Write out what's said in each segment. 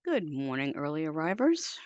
Good morning, early arrivers.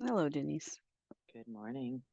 Hello, Denise. Good morning.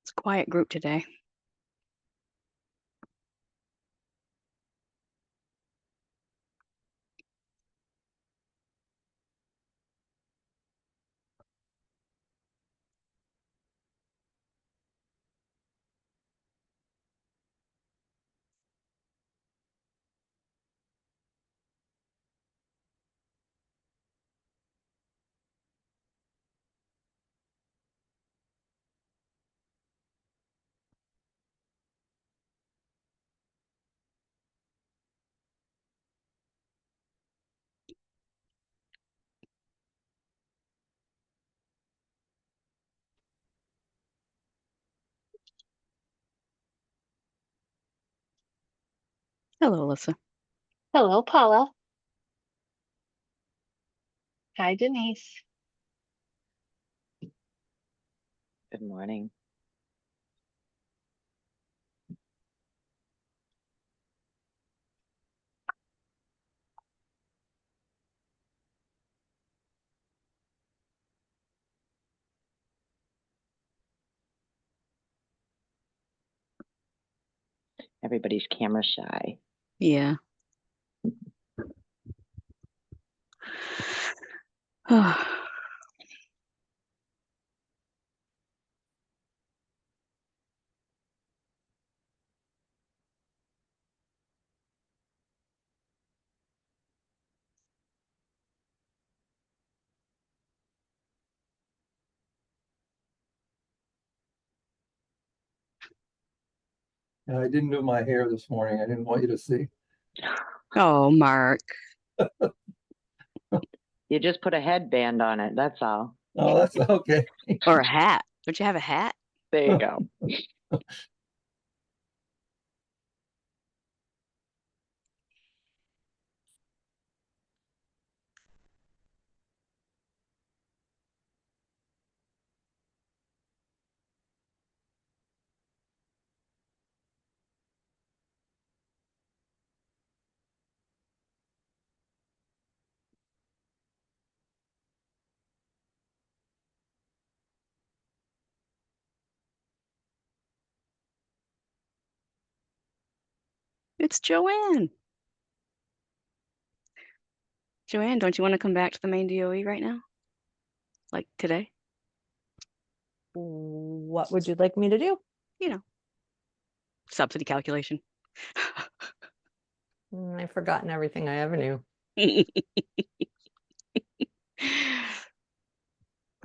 It's a quiet group today. Hello, Alyssa. Hello, Paula. Hi, Denise. Good morning. Everybody's camera shy. Yeah. I didn't do my hair this morning. I didn't want you to see. Oh, Mark. You just put a headband on it, that's all. Oh, that's okay. Or a hat. Don't you have a hat? There you go. It's Joanne. Joanne, don't you want to come back to the Maine DOE right now? Like today? What would you like me to do? You know, subsidy calculation. I've forgotten everything I ever knew.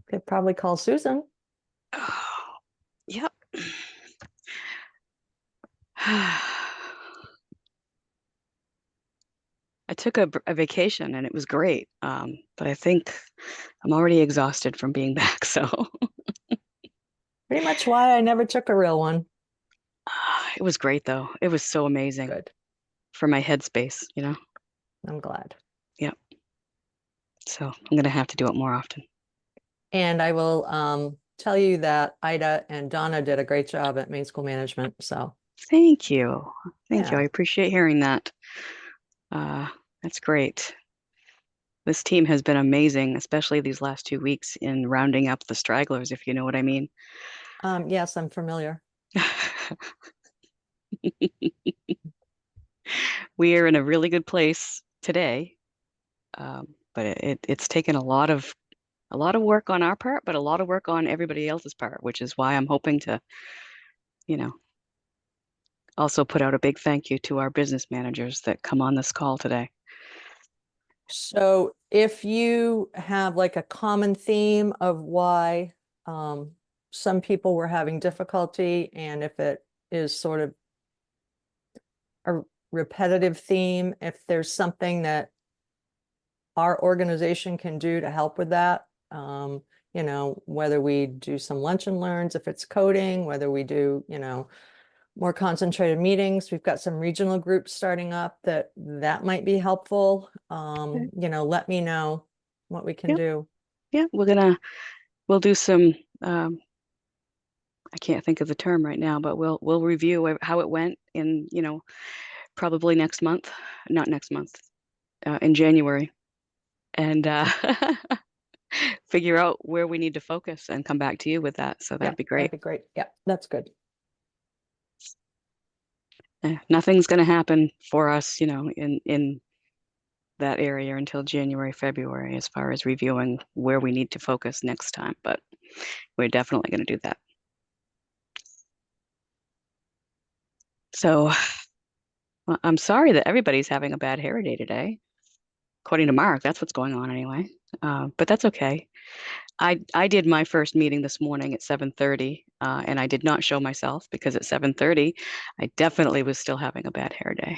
Could probably call Susan. Oh, yep. I took a vacation and it was great. But I think I'm already exhausted from being back. So Pretty much why I never took a real one. it was great though. It was so amazing Good. for my headspace, you know? I'm glad. Yep. So I'm gonna have to do it more often. And I will tell you that Ida and Donna did a great job at Maine School Management. So Thank you. Thank you. I yeah. appreciate hearing that. That's great. This team has been amazing, especially these last 2 weeks in rounding up the stragglers, if you know what I mean. Yes, I'm familiar. We are in a really good place today, but it's taken a lot of work on our part, but a lot of work on everybody else's part, which is why I'm hoping to, you know, also put out a big thank you to our business managers that come on this call today. So if you have like a common theme of why some people were having difficulty, and if it is sort of a repetitive theme, if there's something that our organization can do to help with that, you know, whether we do some lunch and learns, if it's coding, whether we do, you know, more concentrated meetings. We've got some regional groups starting up that might be helpful. You know, let me know what we can Yep. do. Yeah, we'll do some, I can't think of the term right now, but we'll review how it went in, you know, probably next month, not next month, in January, and figure out where we need to focus and come back to you with that. So that'd be great. That'd be great. Yeah, that's good. Nothing's going to happen for us, you know, in that area until January, February, as far as reviewing where we need to focus next time. But we're definitely going to do that. So well, I'm sorry that everybody's having a bad hair day today. According to Mark, that's what's going on anyway. But that's okay. I did my first meeting this morning at 7:30, and I did not show myself because at 7:30, I definitely was still having a bad hair day.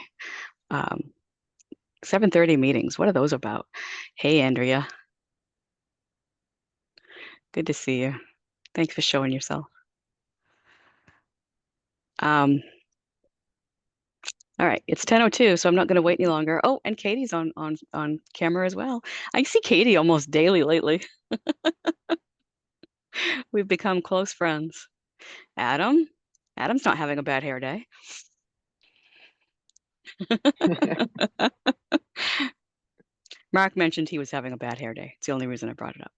7:30 meetings, what are those about? Hey, Andrea. Good to see you. Thanks for showing yourself. All right, it's 10:02, so I'm not going to wait any longer. Oh, and Katie's on camera as well. I see Katie almost daily lately. We've become close friends. Adam's not having a bad hair day. Mark mentioned he was having a bad hair day. It's the only reason I brought it up.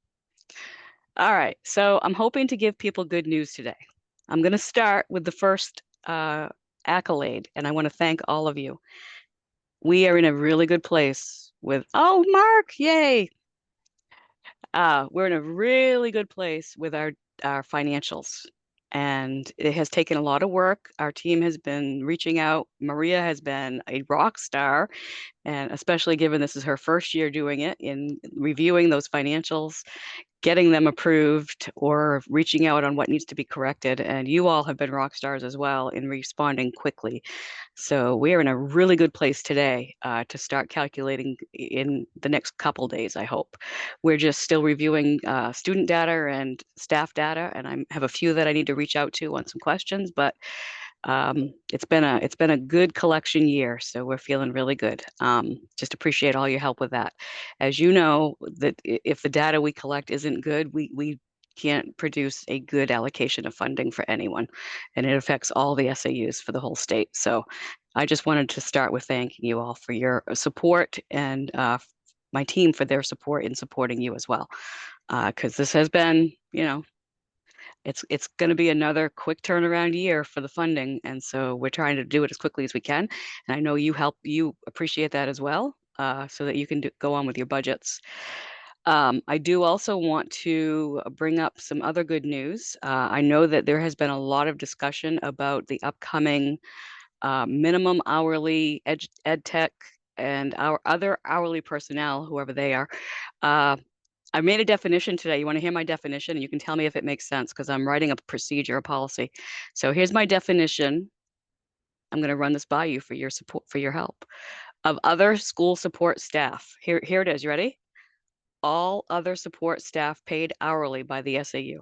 All right, so I'm hoping to give people good news today. I'm going to start with the first accolade, and I want to thank all of you. We are in a really good place with, oh, Mark, yay. We're in a really good place with our financials. And it has taken a lot of work. Our team has been reaching out. Maria has been a rock star, and especially given this is her first year doing it, in reviewing those financials, getting them approved, or reaching out on what needs to be corrected. And you all have been rock stars as well in responding quickly. So we are in a really good place today to start calculating in the next couple days, I hope. We're just still reviewing student data and staff data, and I have a few that I need to reach out to on some questions, but it's been a good collection year, so we're feeling really good. Just appreciate all your help with that. As you know, that if the data we collect isn't good, we can't produce a good allocation of funding for anyone, and it affects all the SAUs for the whole state. So I just wanted to start with thanking you all for your support, and my team for their support in supporting you as well, because this has been, it's going to be another quick turnaround year for the funding, and so we're trying to do it as quickly as we can. And I know you appreciate that as well, so that you can go on with your budgets. I do also want to bring up some other good news. I know that there has been a lot of discussion about the upcoming minimum hourly ed tech and our other hourly personnel, whoever they are. I made a definition today. You want to hear my definition? And you can tell me if it makes sense, because I'm writing a procedure, a policy. So here's my definition. I'm going to run this by you for your support, for your help. Of other school support staff. Here it is. You ready? All other support staff paid hourly by the SAU.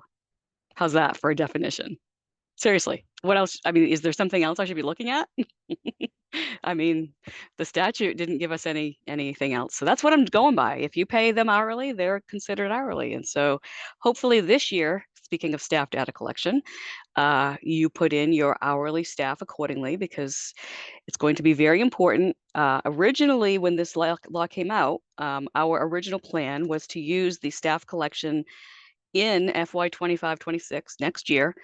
How's that for a definition? Seriously, what else? I mean, is there something else I should be looking at? I mean, the statute didn't give us anything else. So that's what I'm going by. If you pay them hourly, they're considered hourly. And so hopefully this year, speaking of staff data collection, you put in your hourly staff accordingly, because it's going to be very important. Originally, when this law came out, our original plan was to use the staff collection in FY 25-26 next year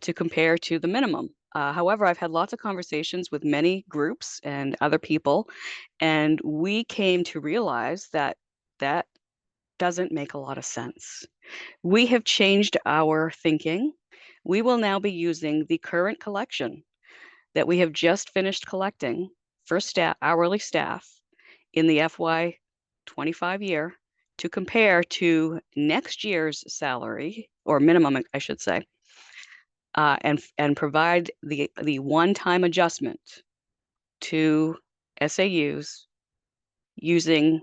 to compare to the minimum. However, I've had lots of conversations with many groups and other people, and we came to realize that that doesn't make a lot of sense. We have changed our thinking. We will now be using the current collection that we have just finished collecting for staff, hourly staff, in the FY 25 year to compare to next year's salary, or minimum, I should say, and provide the one-time adjustment to SAUs using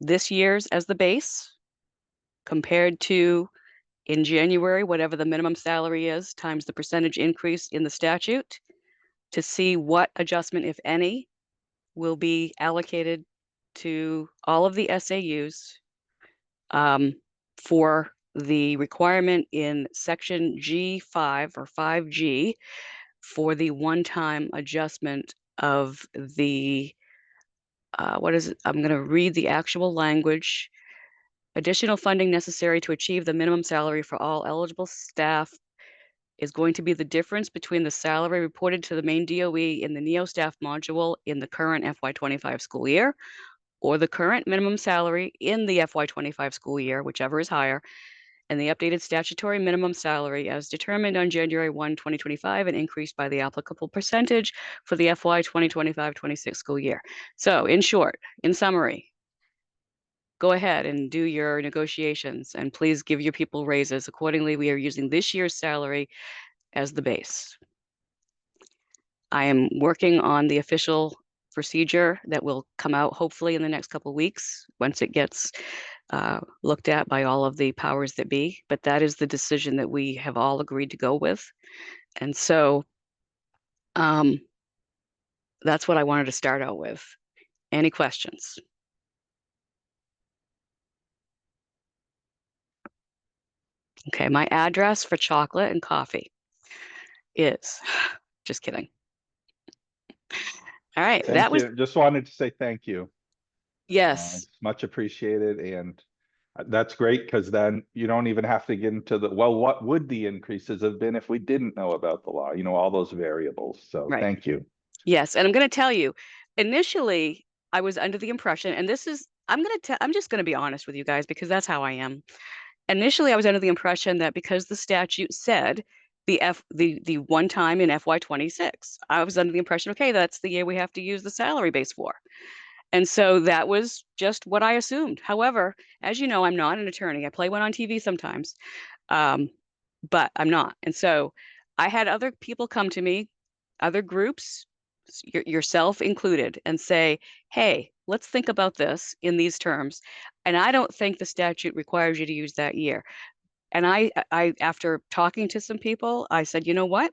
this year's as the base, compared to in January, whatever the minimum salary is, times the percentage increase in the statute, to see what adjustment, if any, will be allocated to all of the SAUs for the requirement in section G5 or 5G for the one-time adjustment of the, what is it? I'm going to read the actual language. Additional funding necessary to achieve the minimum salary for all eligible staff is going to be the difference between the salary reported to the Maine DOE in the NEO staff module in the current FY 25 school year, or the current minimum salary in the FY 25 school year, whichever is higher, and the updated statutory minimum salary as determined on January 1, 2025, and increased by the applicable percentage for the FY 2025-26 school year. So in short, in summary, go ahead and do your negotiations, and please give your people raises accordingly. We are using this year's salary as the base. I am working on the official procedure that will come out hopefully in the next couple of weeks once it gets looked at by all of the powers that be. But that is the decision that we have all agreed to go with. And so that's what I wanted to start out with. Any questions? Okay, my address for chocolate and coffee is, just kidding. All right, Thank you. Just wanted to say thank you. Yes. It's much appreciated, and That's great, because then you don't even have to get into the, well, what would the increases have been if we didn't know about the law? All those variables. So Right. thank you. Yes, and I'm going to tell you, initially I was under the impression, and this is, I'm just going to be honest with you guys because that's how I am. Initially, I was under the impression that because the statute said the one time in FY26, I was under the impression, okay, that's the year we have to use the salary base for. And so that was just what I assumed. However, as you know, I'm not an attorney. I play one on TV sometimes, um, but I'm not. And so I had other people come to me, other groups, yourself included, and say, hey, let's think about this in these terms. And I don't think the statute requires you to use that year. And after talking to some people, I said, you know what?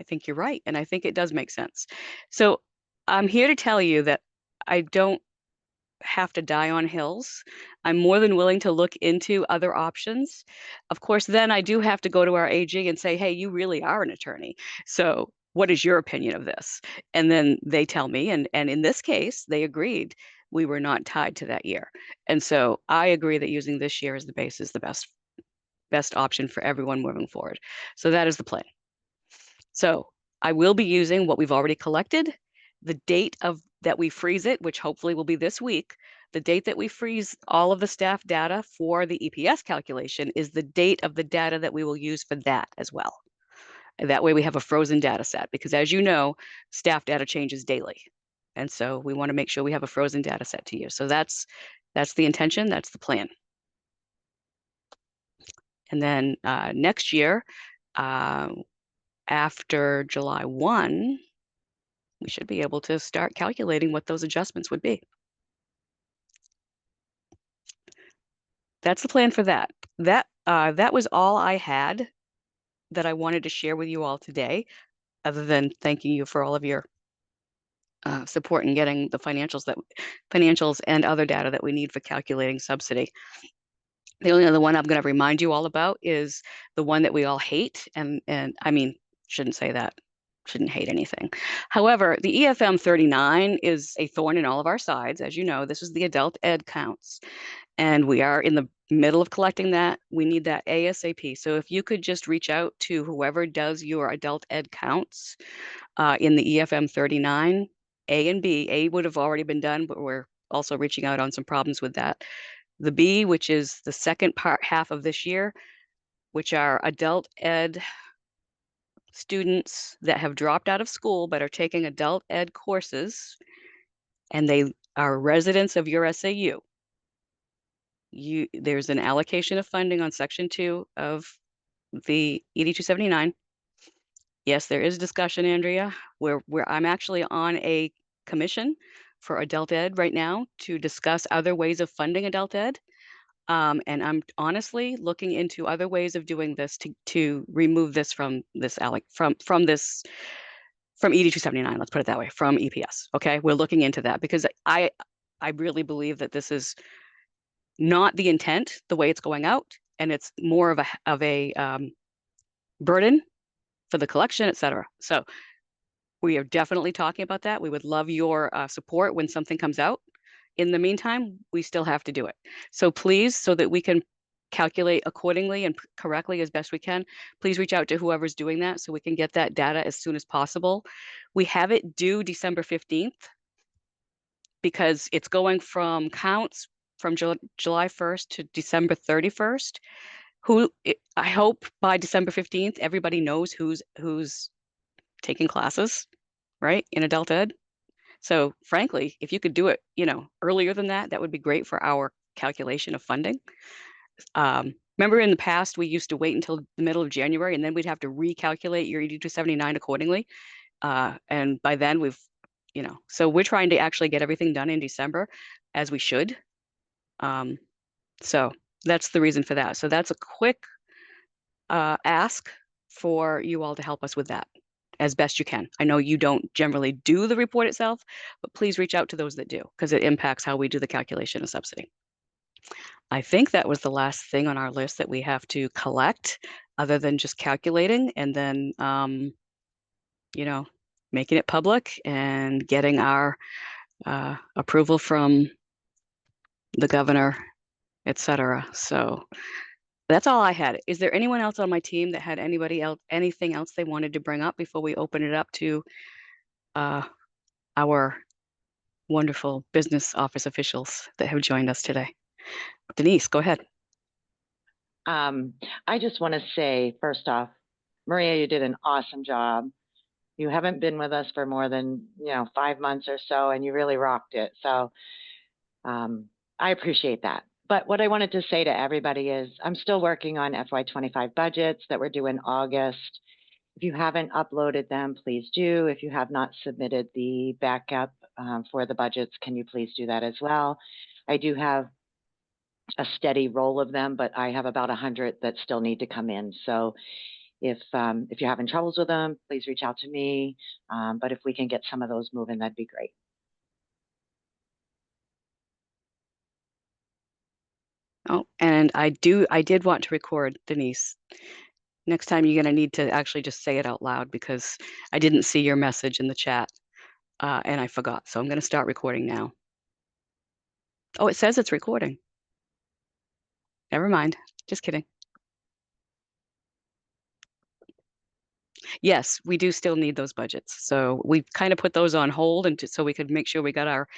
I think you're right. And I think it does make sense. So I'm here to tell you that I don't have to die on hills. I'm more than willing to look into other options. Of course, then I do have to go to our AG and say, hey, you really are an attorney. So what is your opinion of this? And then they tell me, and in this case, they agreed we were not tied to that year. And so I agree that using this year as the base is the best option for everyone moving forward. So that is the plan. So I will be using what we've already collected, the date of that we freeze it, which hopefully will be this week. The date that we freeze all of the staff data for the EPS calculation is the date of the data that we will use for that as well. And that way we have a frozen data set because as you know, staff data changes daily. And so we want to make sure we have a frozen data set to use. So that's the intention, that's the plan. And then next year, after July 1, we should be able to start calculating what those adjustments would be. That's the plan for that. That was all I had that I wanted to share with you all today, other than thanking you for all of your support in getting the financials and other data that we need for calculating subsidy. The only other one I'm going to remind you all about is the one that we all hate, and I mean, shouldn't say that. Shouldn't hate anything. However, the EFM 39 is a thorn in all of our sides. As you know, this is the adult ed counts, and we are in the middle of collecting that. We need that ASAP. So if you could just reach out to whoever does your adult ed counts in the EFM 39, A and B. A would have already been done, but we're also reaching out on some problems with that. The B, which is the second half of this year, which are adult ed students that have dropped out of school but are taking adult ed courses, and they are residents of your SAU. There's an allocation of funding on Section 2 of the ED 279. Yes, there is discussion, Andrea, where I'm actually on a commission for adult ed right now to discuss other ways of funding adult ed. And I'm honestly looking into other ways of doing this to remove this from this from ED 279. Let's put it that way, from EPS. Okay, we're looking into that because I really believe that this is not the intent, the way it's going out, and it's more of a burden for the collection, et cetera. So we are definitely talking about that. We would love your support when something comes out. In the meantime, we still have to do it. So please, so that we can calculate accordingly and correctly as best we can, please reach out to whoever's doing that so we can get that data as soon as possible. We have it due December 15th because it's going from counts from July 1st to December 31st. I hope by December 15th, everybody knows who's taking classes, right, in adult ed. So frankly, if you could do it, earlier than that, that would be great for our calculation of funding. Remember in the past, we used to wait until the middle of January and then we'd have to recalculate your ED 279 accordingly. And by then so we're trying to actually get everything done in December as we should. So that's the reason for that. So that's a quick ask for you all to help us with that as best you can. I know you don't generally do the report itself, but please reach out to those that do because it impacts how we do the calculation of subsidy. I think that was the last thing on our list that we have to collect other than just calculating and then, making it public and getting our approval from the governor etc. So that's all I had. Is there anyone else on my team that had anything else they wanted to bring up before we open it up to our wonderful business office officials that have joined us today? Denise, go ahead. I just want to say, first off, Maria, you did an awesome job. You haven't been with us for more than, 5 months or so, and you really rocked it. So I appreciate that. But what I wanted to say to everybody is I'm still working on FY25 budgets that were due in August. If you haven't uploaded them, please do. If you have not submitted the backup for the budgets, can you please do that as well? I do have a steady roll of them, but I have about 100 that still need to come in. So if you're having troubles with them, please reach out to me. But if we can get some of those moving, that'd be great. Oh, and I did want to record, Denise. Next time you're going to need to actually just say it out loud because I didn't see your message in the chat and I forgot. So I'm going to start recording now. Oh, it says it's recording. Never mind. Just kidding. Yes, we do still need those budgets. So we kind of put those on hold and so we could make sure we got our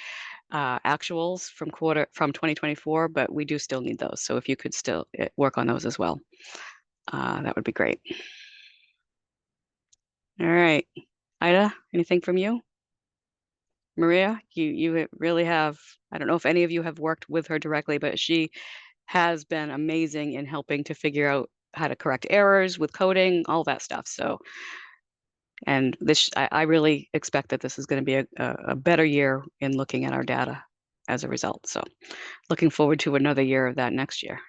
actuals from 2024, but we do still need those. So if you could still work on those as well, that would be great. All right. Ida, anything from you? Maria, you really have, I don't know if any of you have worked with her directly, but she has been amazing in helping to figure out how to correct errors with coding, all that stuff. So, and this, I really expect that this is going to be a better year in looking at our data as a result. So looking forward to another year of that next year.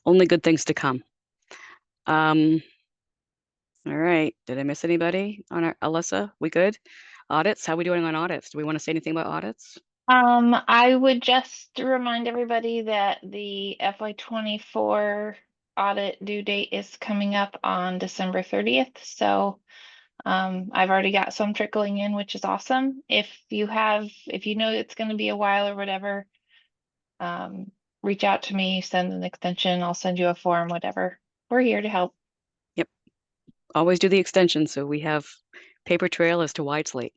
Only good things to come. All right. Did I miss anybody on our Alyssa? We good? Audits? How are we doing on audits? Do we want to say anything about audits? I would just remind everybody that the FY24 audit due date is coming up on December 30th. So I've already got some trickling in, which is awesome. If you know it's going to be a while or whatever, reach out to me, send an extension, I'll send you a form, whatever. We're here to help. Yep. Always do the extension so we have paper trail as to why it's late.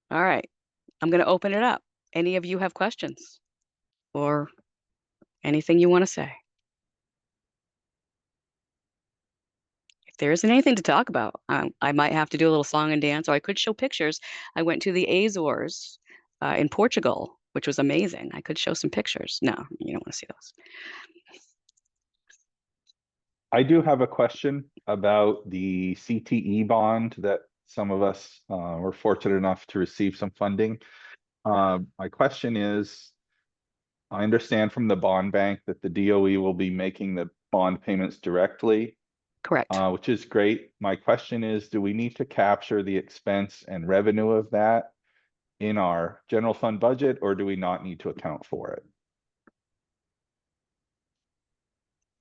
All right. I'm going to open it up. Any of you have questions or anything you want to say? If there isn't anything to talk about, I might have to do a little song and dance, or I could show pictures. I went to the Azores in Portugal, which was amazing. I could show some pictures. No, you don't want to see those. I do have a question about the CTE bond that some of us were fortunate enough to receive some funding. My question is, I understand from the bond bank that the DOE will be making the bond payments directly, Correct. which is great. My question is, do we need to capture the expense and revenue of that in our general fund budget, or do we not need to account for it?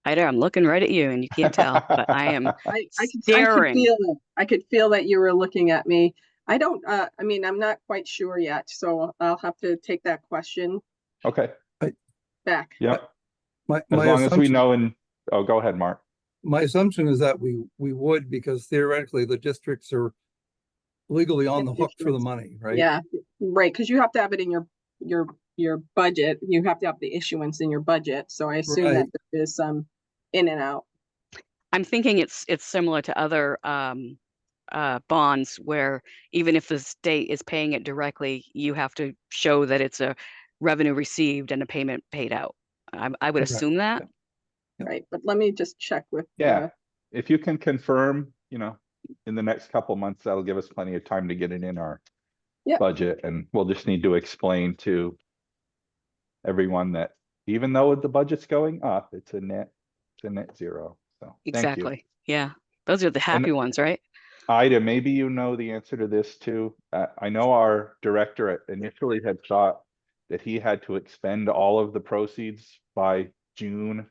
Ida, I'm looking right at you and you can't tell, but I am I could staring. feel it. I could feel that you were looking at me. I don't, I mean, I'm not quite sure yet, so I'll have to take that question Okay, back. yep. My As long as we assumption, know oh, go ahead, Mark. my assumption is that we would, because theoretically the districts are legally on the hook for the money, right? Yeah, right, because you have to have it in your budget. You have to have the issuance in your budget, so I assume that Right. there is some in and out. I'm thinking it's similar to other bonds where even if the state is paying it directly, you have to show that it's a revenue received and a payment paid out. I would Correct. assume that. Yep. Right, but let me just check with. Yeah, if you can confirm, in the next couple months, that'll give us plenty of time to get it in our Yep. budget, and we'll just need to explain to everyone that even though the budget's going up, it's a net zero. So thank you. Exactly. Yeah. Those are the happy ones, right? Ida, maybe you know the answer to this too. I know our director initially had thought that he had to expend all of the proceeds by June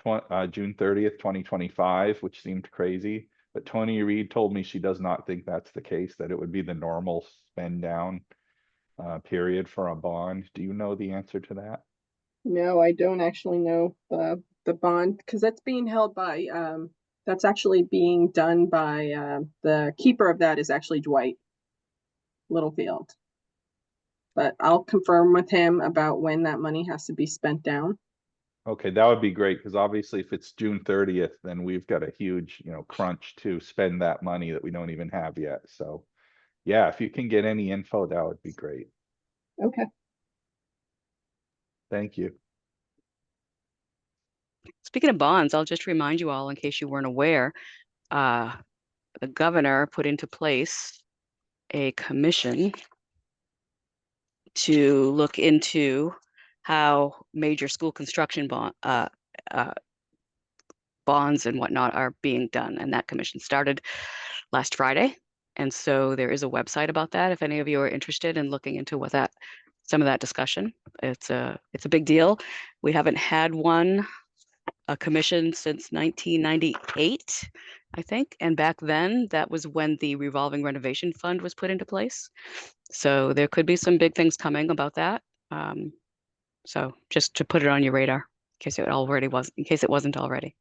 30th, 2025, which seemed crazy. But Tony Reed told me she does not think that's the case, that it would be the normal spend down period for a bond. Do you know the answer to that? No, I don't actually know the bond, because that's being held by, that's actually being done by, the keeper of that is actually Dwight Littlefield. But I'll confirm with him about when that money has to be spent down. Okay, that would be great, because obviously if it's June 30th, then we've got a huge, crunch to spend that money that we don't even have yet. So yeah, if you can get any info, that would be great. Okay. Thank you. Speaking of bonds, I'll just remind you all, in case you weren't aware, the governor put into place a commission to look into how major school construction bonds and whatnot are being done. And that commission started last Friday. And so there is a website about that. If any of you are interested in looking into some of that discussion, it's a big deal. We haven't had a commission since 1998, I think. And back then, that was when the revolving renovation fund was put into place. So there could be some big things coming about that. So just to put it on your radar, in case it wasn't already.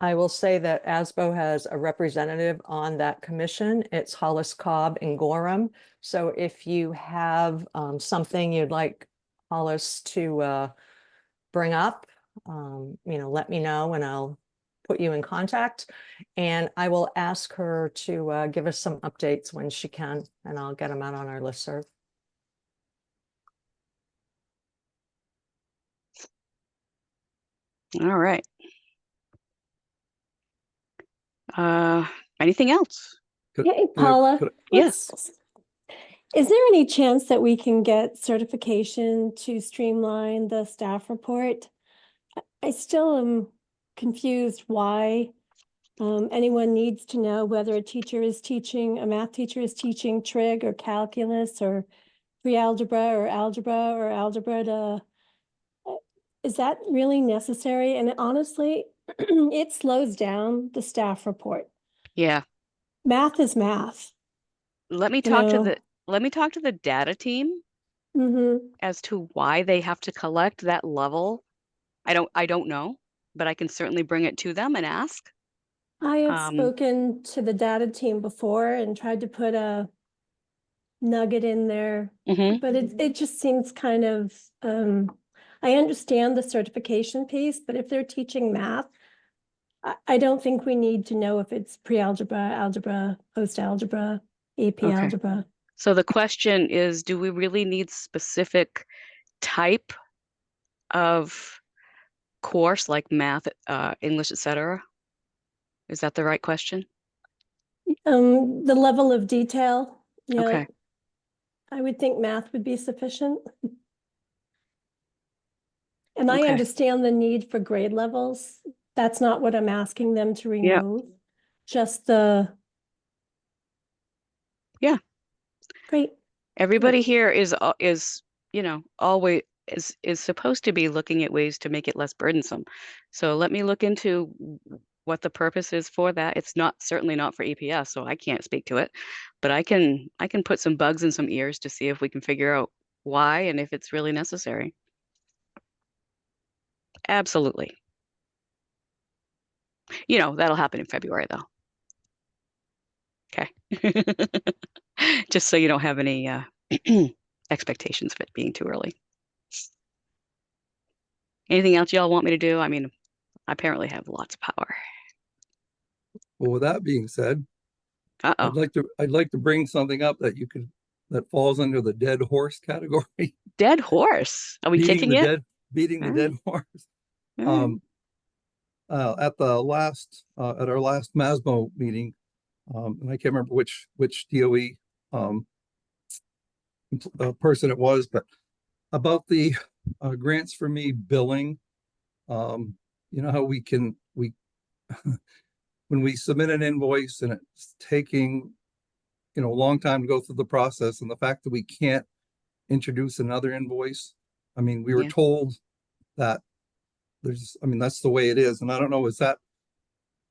I will say that ASBO has a representative on that commission. It's Hollis Cobb and Gorham. So if you have something you'd like Hollis to bring up, let me know and I'll put you in contact. And I will ask her to give us some updates when she can, and I'll get them out on our listserv. All right. Anything else? Hey, Paula, Yes. is there any chance that we can get certification to streamline the staff report? I still am confused why anyone needs to know whether a math teacher is teaching trig or calculus or pre-algebra or algebra to, is that really necessary? And honestly, it slows down the staff report. Yeah. Math is math. Let me talk to the data team as to why they have to collect that level. I don't know, but I can certainly bring it to them and ask. I have spoken to the data team before and tried to put a nugget in there, but it just seems kind of, I understand the certification piece, but if they're teaching math, I don't think we need to know if it's pre-algebra, algebra, post-algebra, AP algebra. So the question is, do we really need specific type of course like math, English, etc.? Is that the right question? The level of detail, Okay. I would think math would be sufficient. And I Okay. understand the need for grade levels. That's not what I'm asking them to remove. Just the. Yeah. Great. Everybody here is always is supposed to be looking at ways to make it less burdensome. So let me look into what the purpose is for that. It's certainly not for EPS, so I can't speak to it, but I can put some bugs in some ears to see if we can figure out why and if it's really necessary. Absolutely. That'll happen in February though. Okay. Just so you don't have any expectations of it being too early. Anything else y'all want me to do? I mean, I apparently have lots of power. Well, with that being said, Uh-oh. I'd like to bring something up that that falls under the dead horse category. Dead horse. Are we kicking it? Beating the dead horse. At our last MASMO meeting, and I can't remember which DOE person it was, but about the grants for me billing. How we when we submit an invoice and it's taking a long time to go through the process, and the fact that we can't introduce another invoice. I mean, we were told that that's the way it is. And I don't know, is it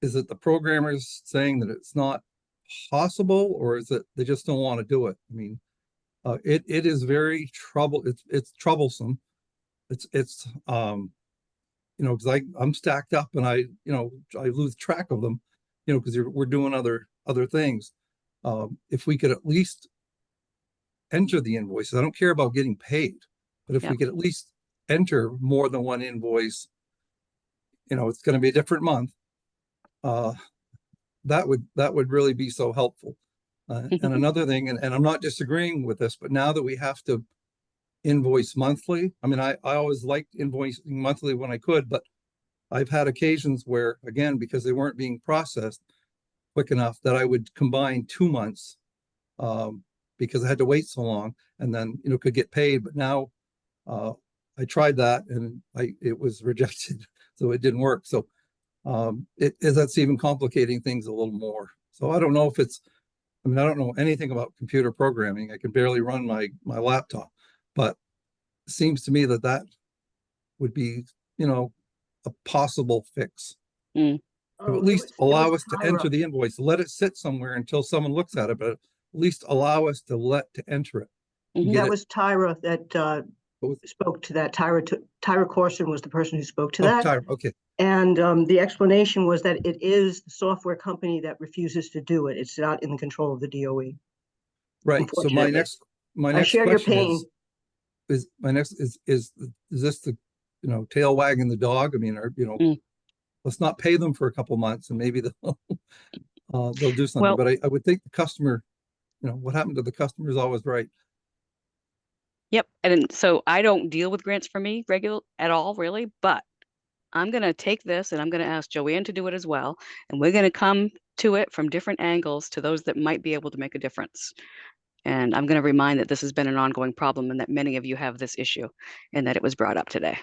the programmers saying that it's not possible, or is it they just don't want to do it? I mean, It is very it's troublesome. It's because I'm stacked up and I lose track of them, because we're doing other things. If we could at least enter the invoices, I don't care about getting paid, but if Yeah. we could at least enter more than one invoice, it's going to be a different month. That would really be so helpful. And another thing, and I'm not disagreeing with this, but now that we have to invoice monthly, I mean, I always liked invoicing monthly when I could, but I've had occasions where, again, because they weren't being processed quick enough, that I would combine 2 months, because I had to wait so long, and then could get paid. But now I tried that and it was rejected, so it didn't work. So that's even complicating things a little more. So I don't know if I don't know anything about computer programming. I can barely run my laptop, but it seems to me that would be, a possible fix. Mm. To at least allow us to enter the invoice, let it sit somewhere until someone looks at it, but at least allow us to enter it. Mhm. That was Tyra that spoke to that. Tyra Corson was the person who spoke to that. Tyra, okay. And the explanation was that it is the software company that refuses to do it. It's not in the control of the DOE. Right. So my next question is this the tail wagging the dog? I mean, let's not pay them for a couple months and maybe they'll do something. Well, but I would think the customer, what happened to the customer is always right. Yep. And so I don't deal with grants for me regular at all, really, but I'm going to take this and I'm going to ask Joanne to do it as well. And we're going to come to it from different angles to those that might be able to make a difference. And I'm going to remind that this has been an ongoing problem and that many of you have this issue and that it was brought up today.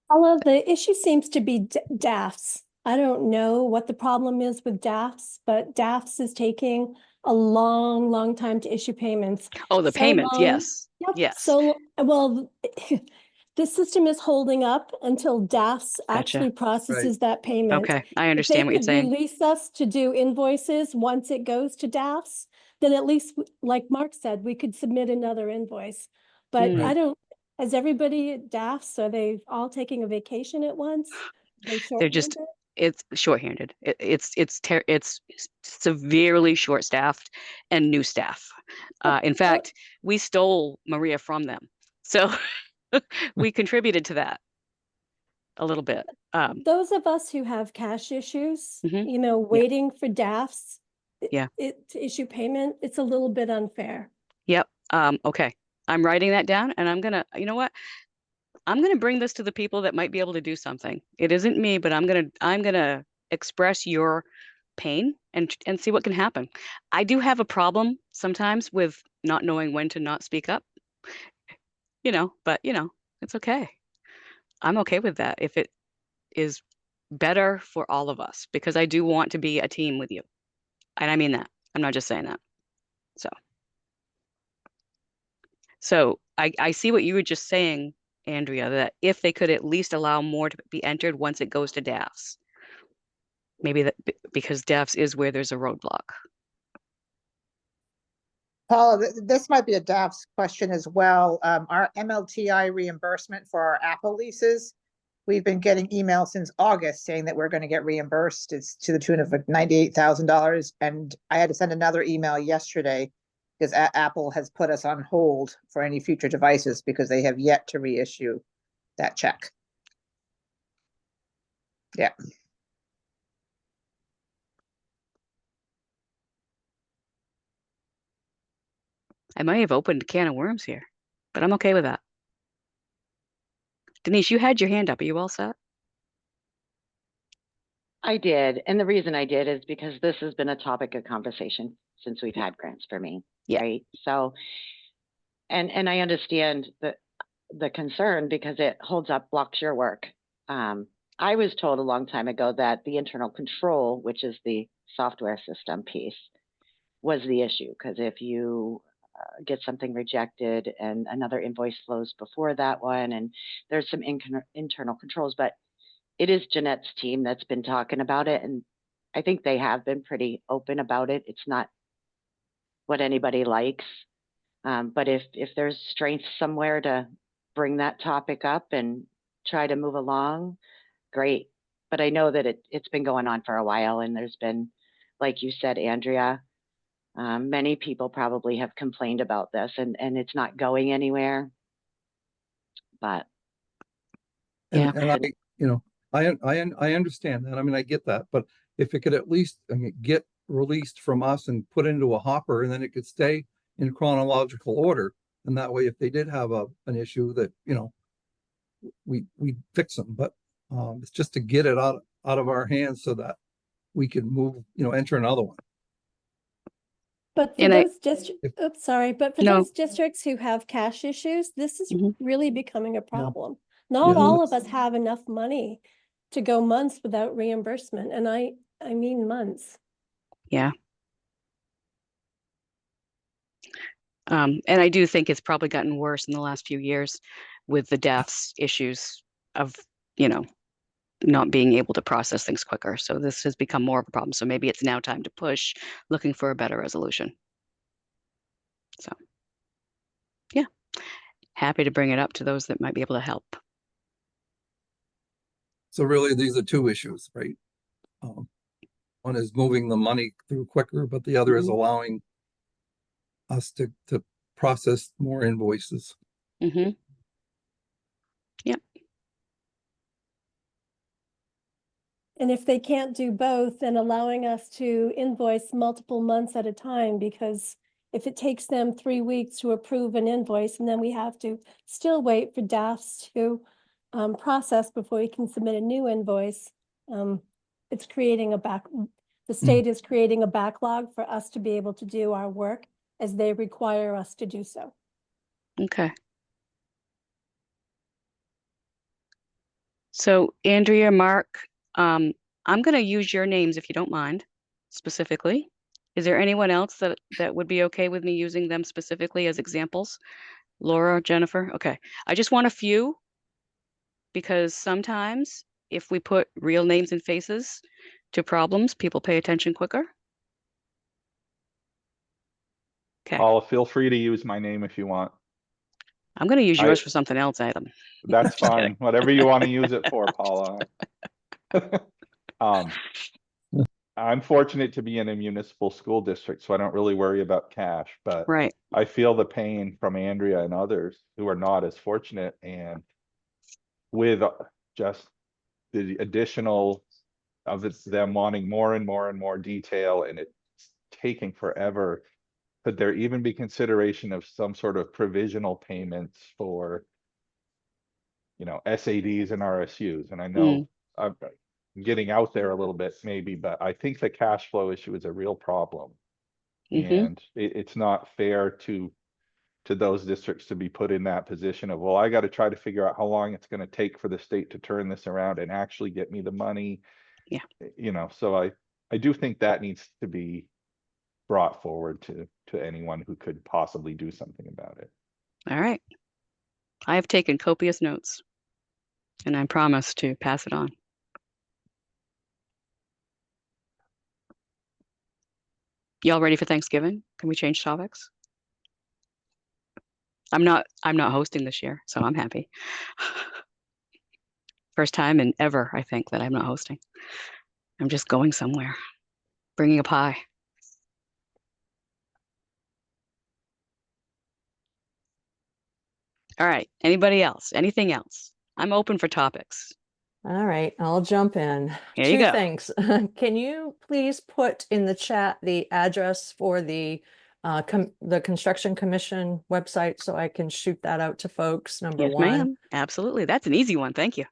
Although the issue seems to be DAFs. I don't know what the problem is with DAFs, but DAFs is taking a long, long time to issue payments. Oh, the payments, yes. Yep. Yes. So, well, the system is holding up until DAFs actually processes that payment. Okay, I understand what you're saying. If they could release us to do invoices once it goes to DAFs, then at least, like Mark said, we could submit another invoice. But I don't, as everybody at DAFs, are they all taking a vacation at once? They're just, it's shorthanded. It's severely short-staffed and new staff. In fact, we stole Maria from them. So we contributed to that a little bit. Those of us who have cash issues, waiting for DAFs to issue payment, it's a little bit unfair. Yep. Okay. I'm writing that down and I'm gonna, you know what? I'm gonna bring this to the people that might be able to do something. It isn't me, but I'm gonna express your pain and see what can happen. I do have a problem sometimes with not knowing when to not speak up. But it's okay. I'm okay with that if it is better for all of us, because I do want to be a team with you. And I mean that. I'm not just saying that. So I see what you were just saying, Andrea, that if they could at least allow more to be entered once it goes to DAFs, maybe that because DAFs is where there's a roadblock. Paula, this might be a DAF's question as well. Our MLTI reimbursement for our Apple leases, we've been getting emails since August saying that we're going to get reimbursed. It's to the tune of like $98,000. And I had to send another email yesterday because Apple has put us on hold for any future devices because they have yet to reissue that check. Yeah. I might have opened a can of worms here, but I'm okay with that. Denise, you had your hand up. Are you all set? I did. And the reason I did is because this has been a topic of conversation since we've had grants for me. Yeah. Right. So, and I understand the concern because it holds up, blocks your work. I was told a long time ago that the internal control, which is the software system piece, was the issue. Because if you get something rejected and another invoice flows before that one, and there's some internal controls, but it is Jeanette's team that's been talking about it. And I think they have been pretty open about it. It's not what anybody likes. But if there's strength somewhere to bring that topic up and try to move along, great. But I know that it's been going on for a while, and there's been, like you said, Andrea, many people probably have complained about this, and it's not going anywhere. But And I, you know, I understand that. I mean, I get that, but if it could at least, I mean, get released from us and put into a hopper, and then it could stay in chronological order. And that way, if they did have an issue that, you know, we fix them, but it's just to get it out of our hands so that we can move, you know, enter another one. But for And I, those districts, oops, sorry, but for No. those districts who have cash issues, this is Mhm. really becoming a problem. Not Yeah. all of us have enough money to go months without reimbursement, and I mean months. yeah. And I do think it's probably gotten worse in the last few years with the deaths issues of, you know, not being able to process things quicker. So this has become more of a problem. So maybe it's now time to push, looking for a better resolution. So, yeah, happy to bring it up to those that might be able to help. So really, these are two issues, right? One is moving the money through quicker, but the other is allowing us to process more invoices. Mm-hmm. Yep. And if they can't do both, then allowing us to invoice multiple months at a time, because if it takes them 3 weeks to approve an invoice, and then we have to still wait for DAFs to process before we can submit a new invoice, it's creating the state is creating a backlog for us to be able to do our work as they require us to do so. Okay. So Andrea, Mark, I'm going to use your names if you don't mind, specifically. Is there anyone else that would be okay with me using them specifically as examples? Laura, Jennifer? Okay. I just want a few, because sometimes if we put real names and faces to problems, people pay attention quicker. Okay. Paula, feel free to use my name if you want. I'm going to use I- yours for something else, Adam. That's fine. Whatever you want to use it for, Paula. I'm fortunate to be in a municipal school district, so I don't really worry about cash, but Right. I feel the pain from Andrea and others who are not as fortunate, and with just the additional of them wanting more and more and more detail, and it's taking forever. Could there even be consideration of some sort of provisional payments for, you know, SADs and RSUs? And I know I'm getting out there a little bit maybe, but I think the cash flow issue is a real problem. And it's not fair to those districts to be put in that position of, well, I got to try to figure out how long it's going to take for the state to turn this around and actually get me the money. Yeah. You know, so I do think that needs to be brought forward to anyone who could possibly do something about it. All right. I have taken copious notes, and I promise to pass it on. Y'all ready for Thanksgiving? Can we change topics? I'm not hosting this year, so I'm happy. First time in ever, I think, that I'm not hosting. I'm just going somewhere, bringing a pie. All right. Anybody else? Anything else? I'm open for topics. All right, I'll jump in. Here you Two go. things. Can you please put in the chat the address for the Construction Commission website so I can shoot that out to folks, number Yes, one? ma'am. Absolutely. That's an easy one. Thank you.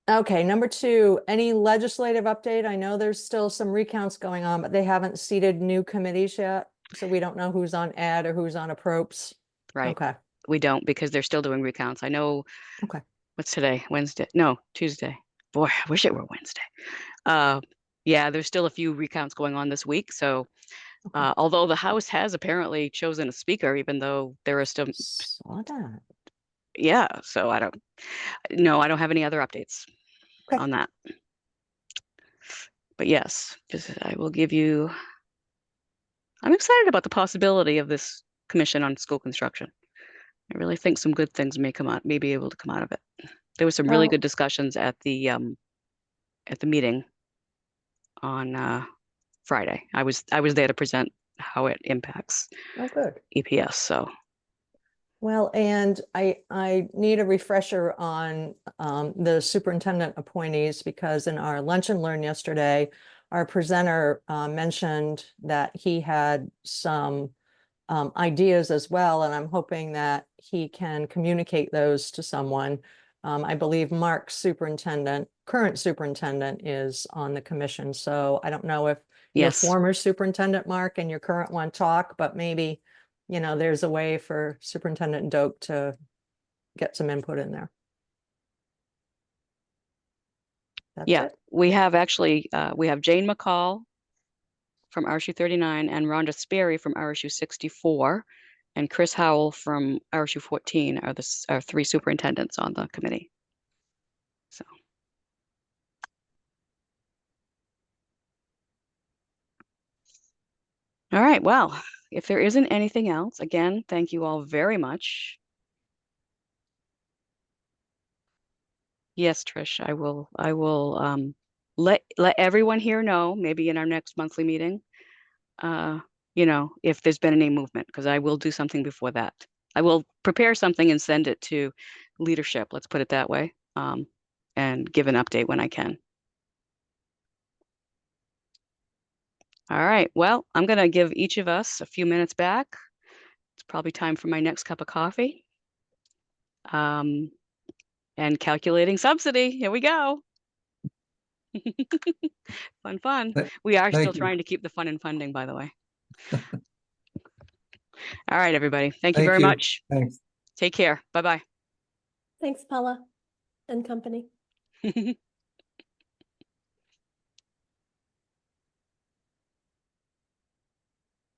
Okay, number two, any legislative update? I know there's still some recounts going on, but they haven't seated new committees yet. So we don't know who's on ad or who's on approps. Right. Okay. We don't, because they're still doing recounts. I know. Okay. What's today? Wednesday? No, Tuesday. Boy, I wish it were Wednesday. Yeah, there's still a few recounts going on this week. So although the House has apparently chosen a speaker, even though there are still. Saw that. Yeah, so I don't have any other updates on that. But yes, I will give you. I'm excited about the possibility of this Commission on School Construction. I really think some good things may be able to come out of it. There were some really Well- good discussions at the meeting on Friday. I was there to present how it impacts Oh, good. EPS. So Well, and I need a refresher on the superintendent appointees, because in our lunch and learn yesterday, our presenter mentioned that he had some ideas as well, and I'm hoping that he can communicate those to someone. I believe Mark's current superintendent is on the commission, so I don't know if your yes, former superintendent, Mark, and your current one talk, but maybe, there's a way for Superintendent Doak to get some input in there. That's yeah, it. we have Jane McCall from RSU 39 and Rhonda Sperry from RSU 64, and Chris Howell from RSU 14 are three superintendents on the committee. So. All right, well, if there isn't anything else, again, thank you all very much. Yes, Trish, I will let everyone here know, maybe in our next monthly meeting, if there's been any movement, because I will do something before that. I will prepare something and send it to leadership, let's put it that way, and give an update when I can. All right, well, I'm going to give each of us a few minutes back. It's probably time for my next cup of coffee. And calculating subsidy. Here we go. Fun. We are still trying to keep the fun in funding, by the way. All right, everybody. Thank you very much. Thanks. Take care. Bye-bye. Thanks, Paula and company.